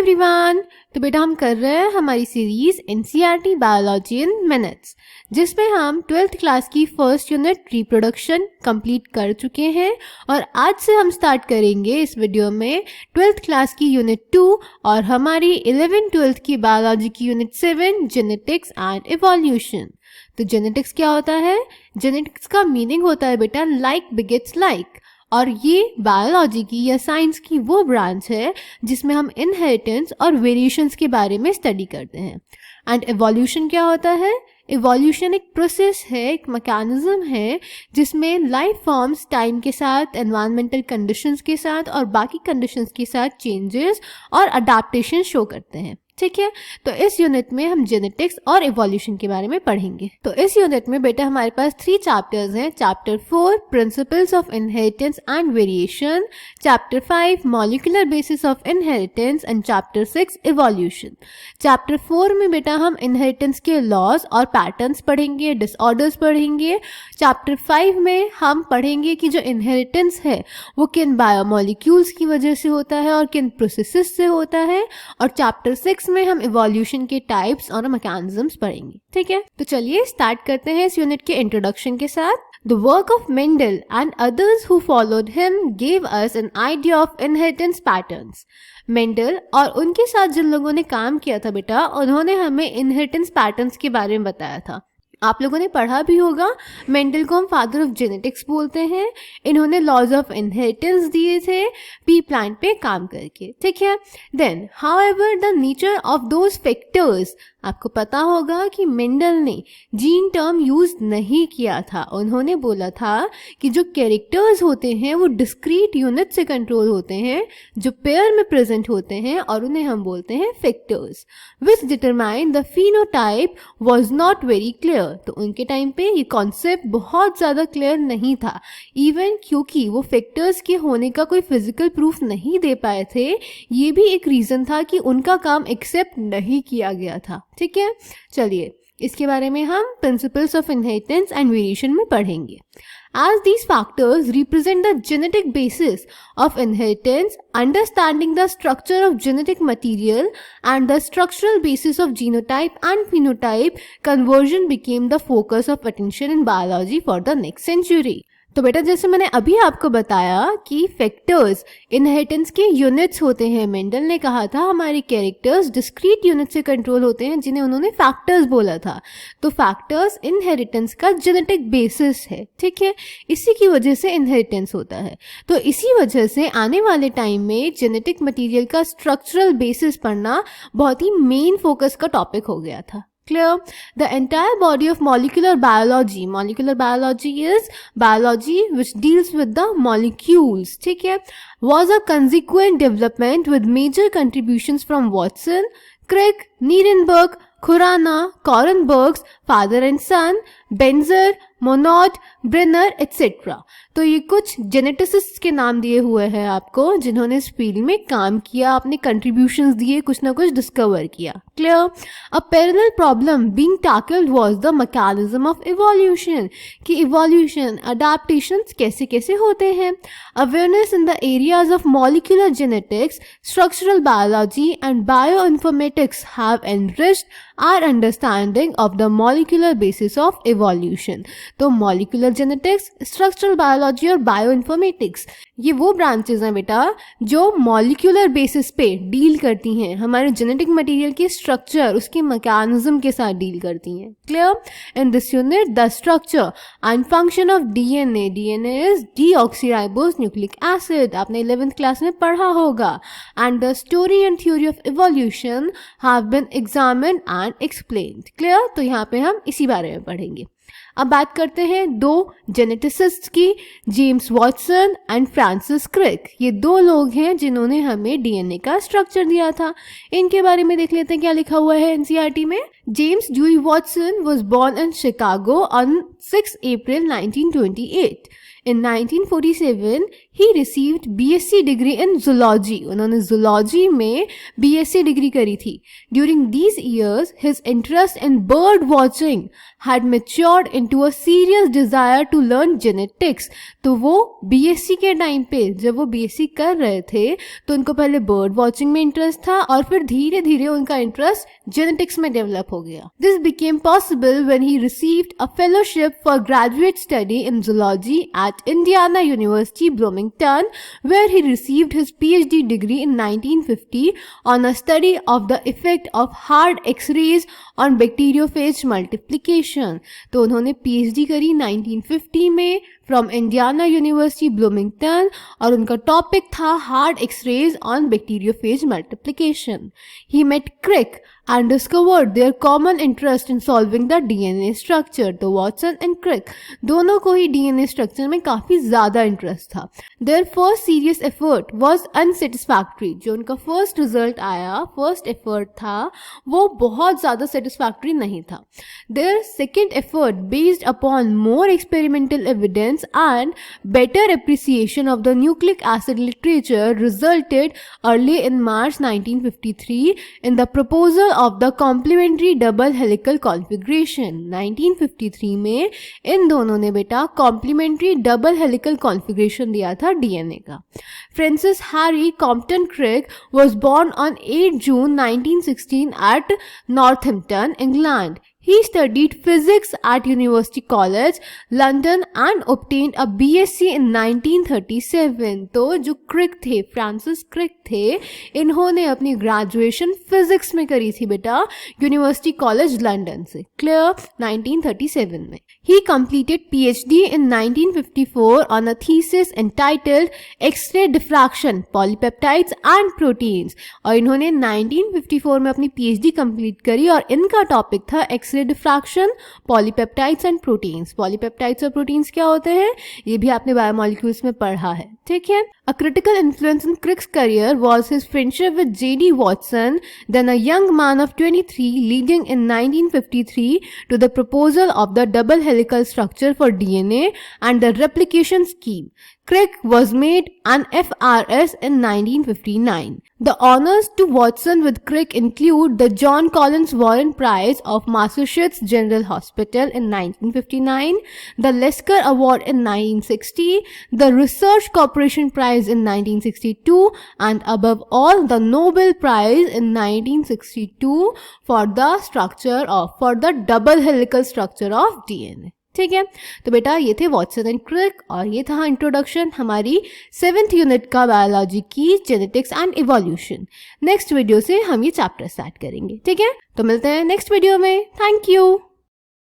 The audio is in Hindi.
एवरीवन। तो बेटा हम कर रहे हैं हमारी सीरीज एनसीईआरटी बायोलॉजी इन मिनट्स, जिसमें हम 12th क्लास की फर्स्ट यूनिट रिप्रोडक्शन कंप्लीट कर चुके हैं और आज से हम स्टार्ट करेंगे इस वीडियो में 12th क्लास की यूनिट 2 और हमारी 11th-12th की बायोलॉजी की यूनिट 7 जेनेटिक्स एंड इवोल्यूशन। तो जेनेटिक्स क्या होता है? जेनेटिक्स का मीनिंग होता है बेटा लाइक बिगेट्स लाइक, और ये बायोलॉजी की या साइंस की वो ब्रांच है जिसमें हम इनहेरिटेंस और वेरिएशंस के बारे में स्टडी करते हैं। एंड इवोल्यूशन क्या होता है? इवोल्यूशन एक प्रोसेस है, एक मैकेनिज्म है जिसमें लाइफ फॉर्म्स टाइम के साथ, एनवायरमेंटल कंडीशंस के साथ और बाकी कंडीशंस के साथ चेंजेस और अडेप्टेशन शो करते हैं। ठीक है, तो इस यूनिट में हम जेनेटिक्स और इवोल्यूशन के बारे में पढ़ेंगे। तो इस यूनिट में बेटा हमारे पास 3 चैप्टर्स हैं। Chapter 4 principles of inheritance and variation, chapter 5 molecular basis of inheritance and chapter 6 evolution. Chapter 4 में बेटा हम इनहेरिटेंस के लॉज और पैटर्न्स पढ़ेंगे, डिसऑर्डर्स पढ़ेंगे। चैप्टर 5 में हम पढ़ेंगे कि जो इनहेरिटेंस है वो किन बायोमॉलिक्यूल्स की वजह से होता है और किन प्रोसेसेस से होता है। और चैप्टर 6 में हम इवोल्यूशन के टाइप्स और मैकेनिज्म्स पढ़ेंगे। ठीक है, तो चलिए स्टार्ट करते हैं इस यूनिट के इंट्रोडक्शन के साथ। The work of Mendel and others who followed him gave us an idea of inheritance patterns. Mendel और उनके साथ जिन लोगों ने काम किया था बेटा, उन्होंने हमें इनहेरिटेंस पैटर्न्स के बारे में बताया था। आप लोगों ने पढ़ा भी होगा, मेंडल को हम फादर ऑफ जेनेटिक्स बोलते हैं। इन्होंने लॉज ऑफ इनहेरिटेंस दिए थे पी प्लांट पे काम करके। ठीक है, then however the nature of those factors, आपको पता होगा कि मेंडल ने जीन टर्म यूज नहीं किया था। उन्होंने बोला था कि जो कैरेक्टर्स होते हैं वो डिस्क्रीट यूनिट से कंट्रोल होते हैं, जो पेयर में प्रेजेंट होते हैं, और उन्हें हम बोलते हैं factors, which determine the phenotype was not very clear. तो उनके टाइम पे ये कॉन्सेप्ट बहुत ज़्यादा क्लियर नहीं था, इवन क्योंकि वो फैक्टर्स के होने का कोई फिजिकल प्रूफ नहीं दे पाए थे। ये भी एक रीज़न था कि उनका काम एक्सेप्ट नहीं किया गया था। ठीक है, चलिए इसके बारे में हम principles of inheritance and variation में पढ़ेंगे। As these factors represent the genetic basis of inheritance, understanding the structure of genetic material and the structural basis of genotype and phenotype, conversion became the focus of attention in biology for the next century. तो बेटा जैसे मैंने अभी आपको बताया कि फैक्टर्स इनहेरिटेंस के यूनिट्स होते हैं। मेंडल ने कहा था हमारे कैरेक्टर्स डिस्क्रीट यूनिट से कंट्रोल होते हैं, जिन्हें उन्होंने फैक्टर्स बोला था। तो फैक्टर्स इनहेरिटेंस का जेनेटिक बेसिस है। ठीक है, इसी की वजह से इनहेरिटेंस होता है। तो इसी वजह से आने वाले टाइम में जेनेटिक मटीरियल का स्ट्रक्चरल बेसिस पढ़ना बहुत ही मेन फोकस का टॉपिक हो गया था। Clear? The entire body of molecular biology is biology which deals with the molecules. ठीक है, was a consequent development with major contributions from Watson, Crick, Nierenberg, Khurana, Korenbergs, father and son, Benzer, Monod, Brenner etcetera. तो ये कुछ जेनेटिसिस्ट के नाम दिए हुए हैं आपको, जिन्होंने इस फील्ड में काम किया, अपने कंट्रीब्यूशंस दिए, कुछ ना कुछ डिस्कवर किया। Clear? A parallel problem being tackled was the mechanism of evolution, कि इवोल्यूशन अडेप्टेशंस कैसे कैसे होते हैं। Awareness in the areas of molecular genetics, structural biology and bioinformatics have enriched our understanding of the molecular basis of evolution. तो मॉलिक्यूलर जेनेटिक्स, स्ट्रक्चरल बायोलॉजी और बायो इन्फॉर्मेटिक्स, ये वो ब्रांचेज हैं बेटा जो मॉलिक्यूलर बेसिस पे डील करती हैं, हमारे जेनेटिक मटेरियल के स्ट्रक्चर, उसके मैकेनिज्म के साथ डील करती हैं। Clear? In this unit the structure and function of DNA is deoxyribose nucleic acid, आपने 11th क्लास में पढ़ा होगा। And the story and theory of evolution have been examined and explained. Clear? तो यहाँ पे हम इसी बारे में पढ़ेंगे। अब बात करते हैं 2 जेनेटिसिस्ट की, James Watson and Francis Crick. ये 2 लोग हैं जिन्होंने हमें डीएनए का स्ट्रक्चर दिया था। इनके बारे में देख लेते हैं क्या लिखा हुआ है एनसीईआरटी में। James Dewey Watson was born in Chicago on 6 April 1928. In 1947, he received BSc degree in zoology, उन्होंने जूलॉजी में BSc डिग्री करी थी. During these years his interest in bird watching had matured into a serious desire to learn genetics. तो वो BSc के टाइम पे जब वो BSc कर रहे थे तो उनको पहले बर्ड वॉचिंग में इंटरेस्ट था और फिर धीरे धीरे उनका इंटरेस्ट जेनेटिक्स में डेवलप हो गया. This became possible when he received a fellowship for graduate study in zoology at Indiana University, Bloomington, where he received his PhD degree in 1950 on a study of the effect of hard X-rays on bacteriophage multiplication. तो उन्होंने PhD करी 1950 में फ्रॉम इंडियाना यूनिवर्सिटी ब्लूमिंगटन और उनका टॉपिक था hard X rays on bacteriophage multiplication. He met Crick and discovered their common interest in solving the DNA structure. तो वॉटसन एंड क्रिक दोनों को ही DNA स्ट्रक्चर में काफी ज्यादा इंटरेस्ट था. Their first serious effort was unsatisfactory. जो उनका फर्स्ट रिजल्ट आया, फर्स्ट एफर्ट था, वो बहुत ज्यादा सेटिस्फैक्टरी नहीं था. Their second effort, based upon more experimental evidence and better appreciation of the nucleic acid literature, resulted early in March 1953 in the proposal of the complementary double helical configuration. 1953 में इन दोनों ने बेटा complementary double helical configuration दिया था DNA का. Francis Harry Compton Crick was born on 8 June 1916 at Northampton, England. He studied physics at University College, London and obtained a BSc in 1937. तो जो क्रिक थे, फ्रांसिस क्रिक थे, इन्होंने अपनी ग्रेजुएशन फिजिक्स में करी थी बेटा यूनिवर्सिटी कॉलेज लंदन से. क्लियर? 1937 में. He completed PhD in 1954 on a thesis entitled X-ray diffraction, polypeptides and proteins. और इन्होंने 1954 में अपनी PhD कंप्लीट करी और इनका टॉपिक था X ray diffraction, polypeptides and proteins. Polypeptides और प्रोटीन्स क्या होते हैं ये भी आपने बायोमॉलिक्यूल्स में पढ़ा है. ठीक है. A critical influence in Crick's career was his friendship with J.D. Watson, then a young man of 23, leading in 1953 to the proposal of the double helical structure for DNA and the replication scheme. Crick was made an FRS in 1959. The honors to Watson with Crick include the John Collins Warren Prize of Massachusetts General Hospital in 1959, the Lasker Award in 1960, the Research Corporation Prize in 1962, and above all the Nobel Prize in 1962 for the double helical structure of DNA. ठीक है. तो बेटा ये थे वॉटसन एंड क्रिक और ये था इंट्रोडक्शन हमारी 7th यूनिट का बायोलॉजी की genetics and evolution. Next video से हम ये चैप्टर स्टार्ट करेंगे. ठीक है. तो मिलते हैं नेक्स्ट वीडियो में. Thank you.